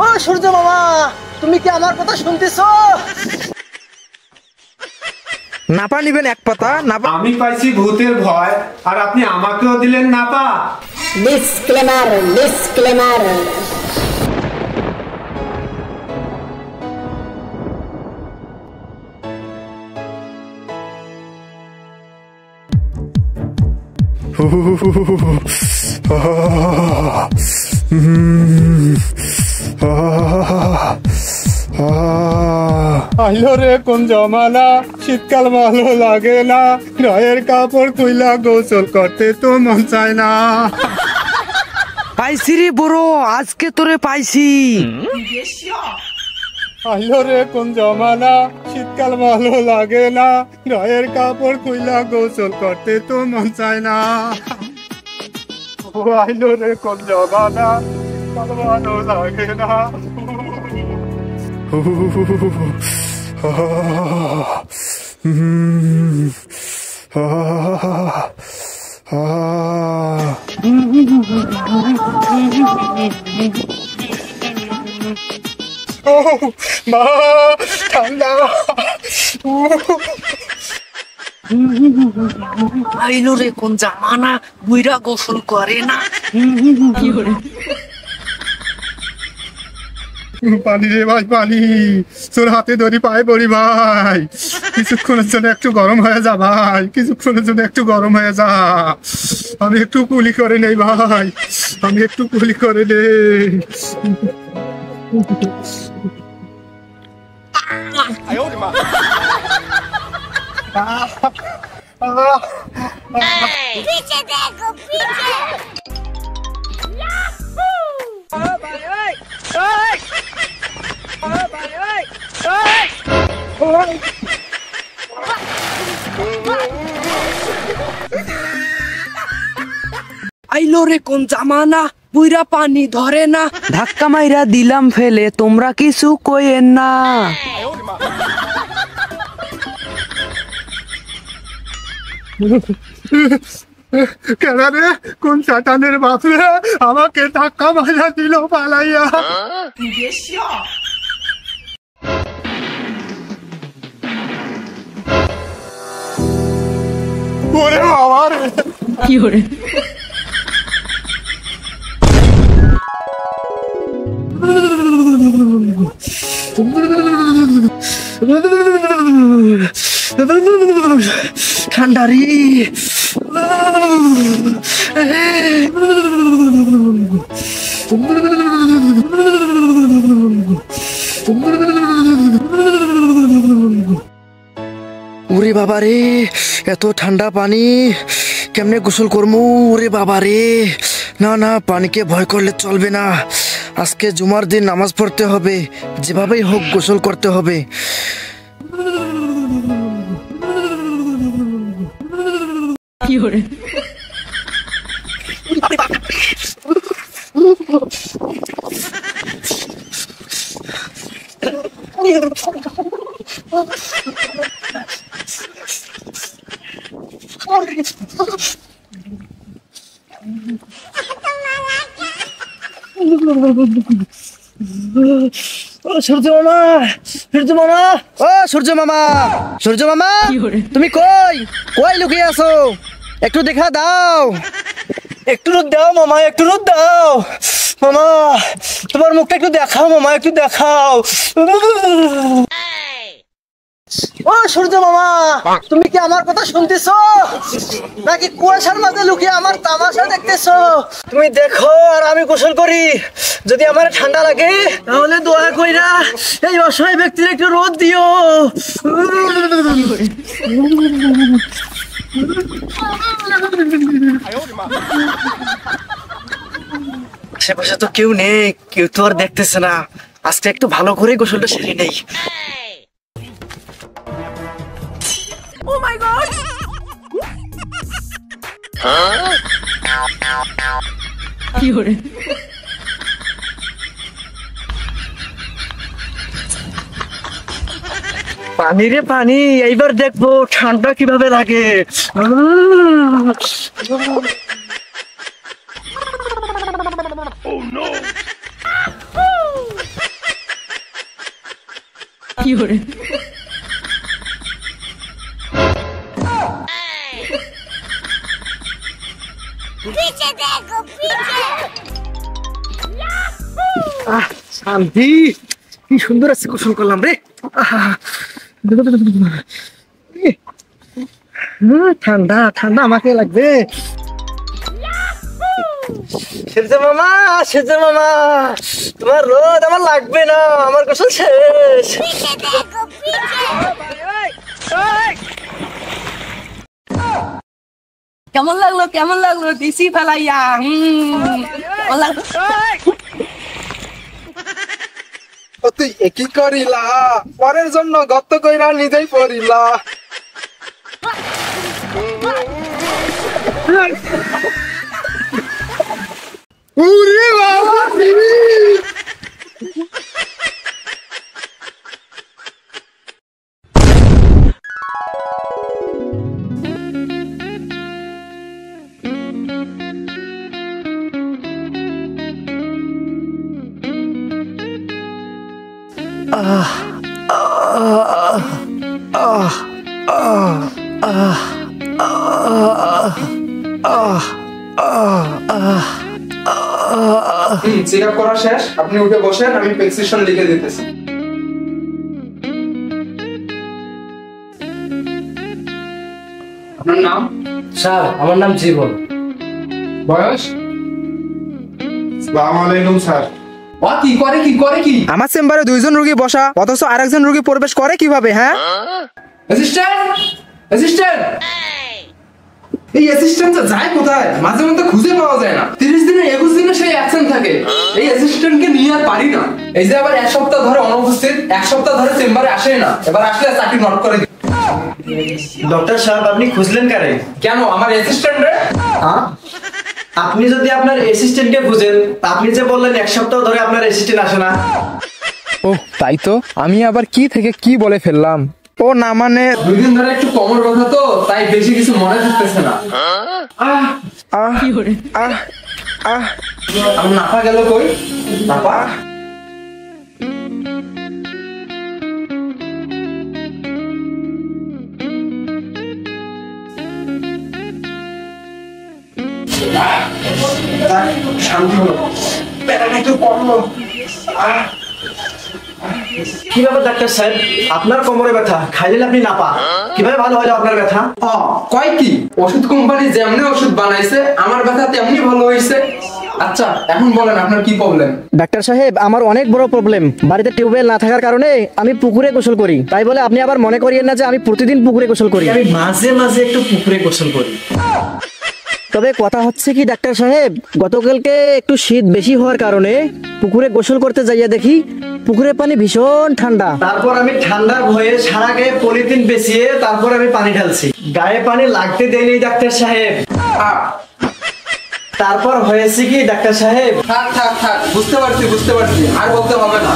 ও সূর্য মামা, তুমি কি আমার কথা শুনতেছো? নাপা নিবেন এক পাতা। আমি পাইছি ভূতের ভয়, আর আপনি আমাকেও দিলেন নাপা। Disclaimer disclaimer. আইলো রে কোন জমানা, শীতকাল ভালো লাগে না, গায়ের কাপড় খুইলা গোসল করতে তো মন চায় না। পাইছি রে বুড়ো, আজকে তোরে পাইছি। আইলো রে কোন জমানা, শীতকাল ভালো লাগে না, গায়ের কাপড় খুইলা গোসল করতে তো মন চায় না। ও আইলো রে কোন জমানা, শীতকাল ভালো লাগে না। মা ঠান্ডা। আইলো রে কোন জামানা, বুইরা গোসল করে না। পানি রে ভাই পানি, তোর হাতে ধরি পায়ে পড়ি ভাই, কিছুক্ষণের জন্য একটু গরম হয়ে যা ভাই, কিছুক্ষণের জন্য একটু গরম হয়ে যা। আমি একটু কুলি করে নেই ভাই, আমি একটু কুলি করে নেই। पीछे देखो पीछे। আইলো রে কোন জামানা, বুইরা পানি ধরে না। ধাক্কা মাইরা দিলাম ফেলে, তোমরা কিছু কইেন না। কেন রে কোন শয়তানের বাপ রে আমাকে ধাক্কা মারা দিল পালাইয়া। ওরে বাবা রে, কি করে ঠান্ডা রে। ওরে বাবা রে, এত ঠান্ডা পানি কেমনে গোসল করবো? ওরে বাবা রে, না না, পানিকে ভয় করলে চলবে না। আজকে জুমার দিন নামাজ পড়তে হবে, যেভাবেই হোক গোসল করতে হবে। কি করে সূর্য মামা, সূর্য মামা, ও সূর্য মামা, সূর্য মামা, তুমি কই কই লুকিয়ে আছো? একটু দেখা দাও, একটু রোদ দাও মামা, একটু রোদ দাও মামা, তোমার মুখটা একটু দেখাও মামা, একটু দেখাও। ও সূর্য মামা, তুমি কি আমার কথা শুনতেছো নাকি কুয়াশার মাঝে লুকিয়ে আমার তামাশা দেখতেছো? তুমি দেখো আর আমি গোসল করি। যদি আমার ঠান্ডা লাগে তাহলে দয়া কইরা এই অসহায় ব্যক্তির একটু রোদ দিও। আশেপাশে তো কেউ নেই, কেউ তো আর দেখতেছে না। আজকে একটু ভালো করে গোসলটা সেরে নেই। Oh my god! কি করে পানি রে পানি, এইবার দেখবো ঠান্ডা কিভাবে লাগে। Oh no! पीछे देखो पीछे শান্তি, কি সুন্দর আছে গোসল করলাম রে। ঠান্ডা ঠান্ডা আমাকে লাগবে। সূর্য মামা, সূর্য মামা, তোমার রোদ আমার লাগবে না, আমার গোসল শেষ। पीछे देखो पीछे কেমন লাগলো দিছি ফেলাইয়া কেমন লাগলো? তুই একই করিলা, পরের জন্য গত কইরা নিজেই পড়িলা। উরে বাবা, চেক আপ করা শেষ, আপনি উঠে বসেন, আমি প্রেসক্রিপশন লিখে দিতেছি। আপনার নাম? স্যার, আমার নাম জীবন। বয়স? আসসালামু আলাইকুম স্যার। কি করে কি? আমার চেম্বারে দুইজন রোগী বসা, অথচ আরেকজন রোগী প্রবেশ করে কিভাবে? হ্যাঁ, অ্যাসিস্ট্যান্ট এই অ্যাসিস্ট্যান্টটা যায় কোথায়? মাঝে মধ্যে খুঁজে পাওয়া যায় না। 30 দিনে 21 দিনে সেই অ্যাবসেন্ট থাকে। এই অ্যাসিস্ট্যান্টকে নিয়ে আর পারি না। এই যে আবার 1 সপ্তাহ ধরে অনুপস্থিত, 1 সপ্তাহ ধরে চেম্বারে আসে না। এবার আসলে চাকরি নট করে দিই। ডক্টর সাহেব, আপনি খুঁজলেন কারে? কেন আমার অ্যাসিস্ট্যান্ট রে? আপনি যদি আপনার অ্যাসিস্ট্যান্টকে খুঁজেন, আপনি যে বললেন 1 সপ্তাহ ধরে আপনার অ্যাসিস্ট্যান্ট আসে না। ও তাই তো, আমি আবার কি থেকে কি বলে ফেললাম। ও না মানে 2 দিন ধরে একটু কমর ব্যথা তো, তাই বেশি কিছু মনে থাকতেছে না। আমার নাপা গেল কই? নাপা শান্তি হলো, প্যারাটা একটু কমলো। কি ব্যাপার ডাক্তার সাহেব, আপনার কোমরে ব্যথা, খাইলেন আপনি নাপা, কিভাবে ভালো হলো আপনার ব্যথা? কয় কি ওষুধ কোম্পানি যেমনি ওষুধ বানাইছে, আমার ব্যথা তেমনি ভালো হয়েছে। আচ্ছা এখন বলেন আপনার কি প্রবলেম? ডাক্তার সাহেব, আমার অনেক বড় প্রবলেম। বাড়িতে টিউবওয়েল না থাকার কারণে আমি পুকুরে গোসল করি। তাই বলে আপনি আবার মনে করিয়েন না যে আমি প্রতিদিন পুকুরে গোসল করি। আমি মাঝে মাঝে একটু পুকুরে গোসল করি। তবে কথা হচ্ছে কি ডাক্তার সাহেব, গতকালকে একটু শীত বেশি হওয়ার কারণে পুকুরে গোসল করতে যাইয়া দেখি পুকুরের পানি ভীষণ ঠান্ডা। তারপর আমি ঠান্ডার ভয়ে সারা গায়ে পলিথিন পেঁচিয়ে তারপর আমি পানি ঢালছি। গায়ে পানি লাগতে দেয়নি ডাক্তার সাহেব। তারপর হয়েছে কি ডাক্তার সাহেব, থাক বুঝতে পারছি, আর বলতে হবে না।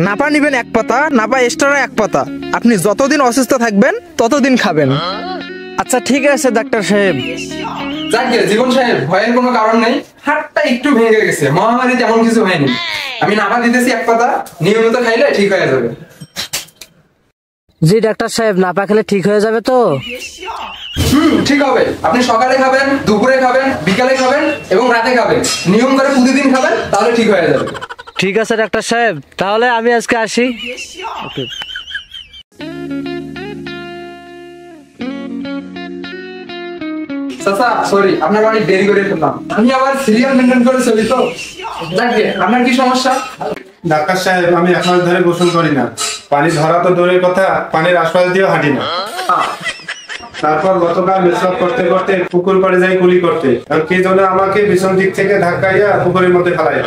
নাপা নিবেন 1 পাতা, নাপা এক্সট্রা 1 পাতা। আপনি যতদিন অসুস্থ থাকবেন ততদিন খাবেন। আচ্ছা ঠিক আছে ডাক্তার সাহেব। যাকে জীবন সাহেব, ভয়ের কোনো কারণ নেই। হাতটা একটু ভেঙে গেছে, মহামারী তেমন কিছু হয়নি। আমি নাপা দিতেছি 1 পাতা, নিয়মিত খাইলে ঠিক হয়ে যাবে। জি ডাক্তার সাহেব, নাপা খেলে ঠিক হয়ে যাবে তো? ঠিক হবে। আপনি সকালে খাবেন, দুপুরে খাবেন, বিকালে খাবেন এবং রাতে খাবেন। নিয়ম করে প্রতিদিন খাবেন, তাহলে ঠিক হয়ে যাবে। ঠিক আছে ডাক্তার সাহেব, তাহলে আমি আজকে আসি। চাচা সরি, আপনার অনেক দেরি করে ফেললাম। আমি আবার সিরিয়াল মেনটেন করে চলি তো। যাকে আপনার কি সমস্যা? ডাক্তার সাহেব, আমি 1 মাস ধরে গোসল করি না। পানি ধরা তো দূরের কথা, পানির আশপাশ দিয়েও হাঁটি না। তারপর গতকাল মেসওয়াক করতে করতে পুকুর পাড়ে যাই কুলি করতে, আর কি জন্য আমাকে পিছন দিক থেকে ধাক্কাইয়া পুকুরের মধ্যে ফেলাই।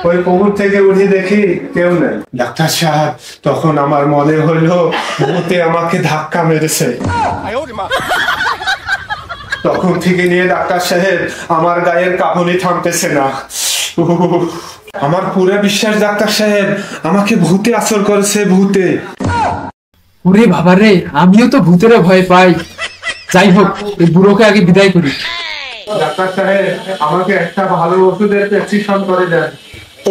ওই পুকুর থেকে উঠে দেখি কেউ নেই। ডাক্তার সাহেব, তখন আমার মনে হইলো ভূতে আমাকে ধাক্কা মেরেছে। তখন থেকে নিয়ে ডাক্তার সাহেব আমার গায়ের কাঁপুনি থামতেছে না। আমার পুরো বিশ্বাস ডাক্তার সাহেব, আমাকে ভূতে আসর করেছে, ভূতে। ওরে বাবা রে, আমিও তো ভূতের ভয় পাই। যাই হোক, এই বুড়োকে আগে বিদায় করি। ডাক্তার সাহেব, আমাকে একটা ভালো ওষুধের প্রেসক্রিপশন করে দেন।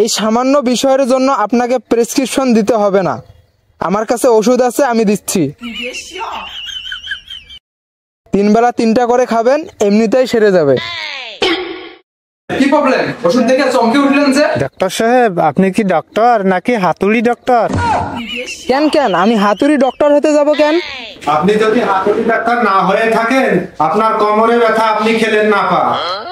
এই সামান্য বিষয়ের জন্য আপনাকে প্রেসক্রিপশন দিতে হবে না, আমার কাছে ওষুধ আছে, আমি দিচ্ছি। 3 বেলা 3টা করে খাবেন, এমনিতেই সেরে যাবে। কি প্রবলেম? ওষুধ দেখে চমকে উঠলেন যে? ডাক্তার সাহেব, আপনি কি ডক্টর নাকি হাতুড়ি ডক্টর? কেন কেন আমি হাতুড়ি ডক্টর হতে যাব কেন? আপনি যদি হাতুড়ি ডাক্তার না হয়ে থাকেন, আপনার কোমরে ব্যথা, আপনি খেলেন নাপা।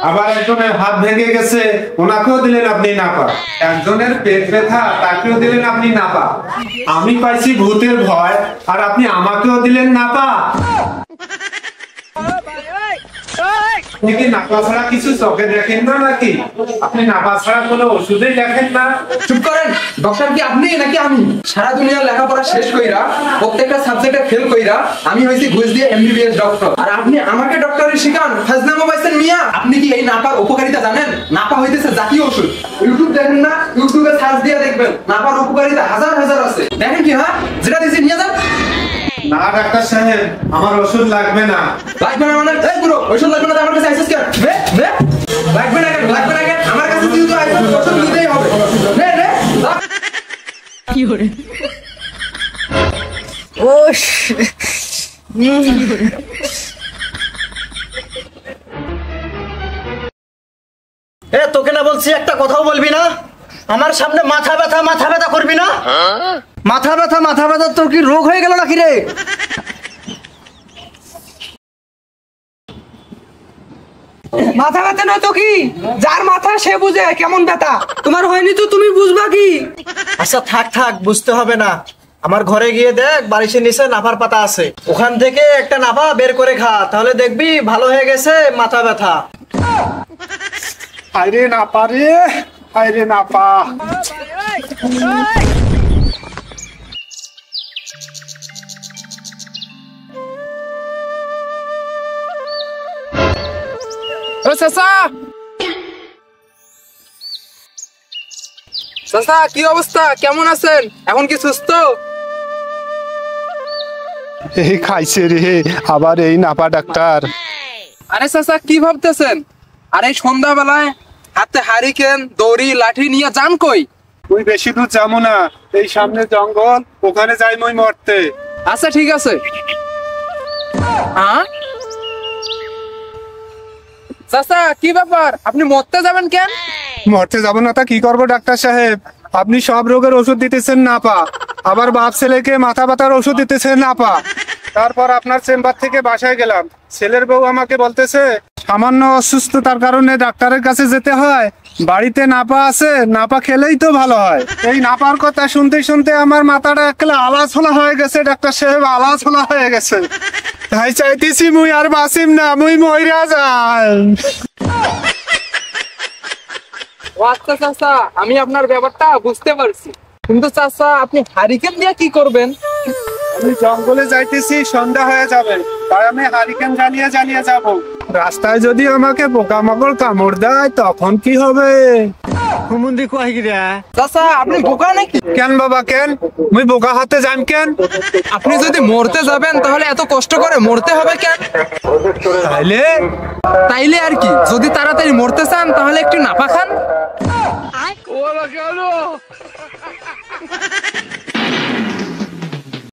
আবার একজনের হাত ভেঙে গেছে, ওনাকেও দিলেন আপনি নাপা। একজনের পেট ব্যথা, তাকেও দিলেন আপনি নাপা। আমি পাইছি ভূতের ভয়, আর আপনি আমাকেও দিলেন নাপা। আপনি কি নাপা ছাড়া কিছু চোখে দেখেন না নাকি? আপনি নাপা ছাড়া কোনো ওষুধই দেখেন না? চুপ করেন। ডক্টর কি আপনি নাকি আমি? সারা দুনিয়ার লেখাপড়া শেষ কইরা, প্রত্যেকটা সাবজেক্টে ফেল কইরা আমি হইছি ঘুষ দিয়ে এমবিবিএস ডক্টর, আর আপনি আমাকে ডক্টরের শিখান? ফাজলামো পাইছেন মিয়া। আপনি কি এই নাপার উপকারিতা জানেন? নাপা হইতেছে জাতীয় ওষুধ। ইউটিউব দেখেন না? ইউটিউবে সার্চ দিয়ে দেখবেন, নাপার উপকারিতা হাজার হাজার আছে। দেখেন কি? হ্যাঁ, যেটা দিয়েছি নিয়ে যান। না ডাক্তার সাহেব, আমার ওষুধ লাগবে না। লাগবে না মানে? এই পুরো ওষুধ লাগবে না, আমার কাছে আইসিস কেন? লাগবে না কেন? লাগবে না কেন? আমার কাছে যেহেতু আইসিস, ওষুধ নিতেই হবে। নে নে কি করে? ও এ, তোকে না বলছি একটা কথাও বলবি না? আমার সামনে মাথা ব্যথা করবি না। মাথা ব্যথা তোর কি রোগ হয়ে গেল নাকি রে? মাথা ব্যথা নয় তো কি? যার মাথা সে বুঝে কেমন ব্যথা। তোমার হয়নি তো তুমি বুঝবা কি? আচ্ছা থাক, বুঝতে হবে না। আমার ঘরে গিয়ে দেখ, বালিশের নিচে নাফার পাতা আছে, ওখান থেকে একটা নাফা বের করে খা, তাহলে দেখবি ভালো হয়ে গেছে মাথা ব্যথা। আরে নাপা রে, আরে নাপা। ও চাচা, চাচা কি অবস্থা? কেমন আছেন? এখন কি সুস্থ? এই খাইছে রে আবার এই নাপা ডাক্তার। আরে চাচা কি ভাবতেছেন? আরে সন্ধ্যাবেলায় হাতে হারিকেন, দড়ি, লাঠি নিয়ে যান কই? তুই বেশি দূর যাবো না, এই সামনে জঙ্গল, ওখানে যাই মই মরতে। আচ্ছা ঠিক আছে। হ্যাঁ চাচা, কি ব্যাপার? আপনি মরতে যাবেন কেন? মরতে যাবো না তা কি করবো ডাক্তার সাহেব? আপনি সব রোগের ওষুধ দিতেছেন নাপা, আবার বাপ ছেলেকে মাথা ব্যথার ওষুধ দিতেছেন নাপা। তারপর আপনার চেম্বার থেকে বাসায় গেলাম, ছেলের বউ আমাকে বলতেছে সামান্য অসুস্থতার কারণে ডাক্তারের কাছে যেতে হয়, বাড়িতে নাপা আছে, নাপা খেলেই তো ভালো হয়। এই নাপার কথা শুনতে শুনতে আমার মাথাটা একলা আলাছলা হয়ে গেছে ডাক্তার সাহেব, আলাছলা হয়ে গেছে। তাই চাইতেছি মুই আর বাঁচিম না, মুই মইরা যাই। ও আচ্ছা চাচা, আমি আপনার ব্যাপারটা বুঝতে পারছি, কিন্তু চাচা আপনি হারিকেন দিয়ে কি করবেন? আমি জঙ্গলে যাইতেছি, সন্ধ্যা হয়ে যাবে, তাই আমি হারিকেন জ্বালিয়ে যাব। রাস্তায় যদি আমাকে পোকামাকড় কামড় দেয় তখন কি হবে? চাচা আপনি বোকা নাকি? কেন বাবা কেন? মুই বোকা হাতে যাইম কেন? আপনি যদি মরতে যাবেন তাহলে এত কষ্ট করে মরতে হবে কেন? তাইলে আর কি, যদি তাড়াতাড়ি মরতে চান তাহলে একটু নাপা খান।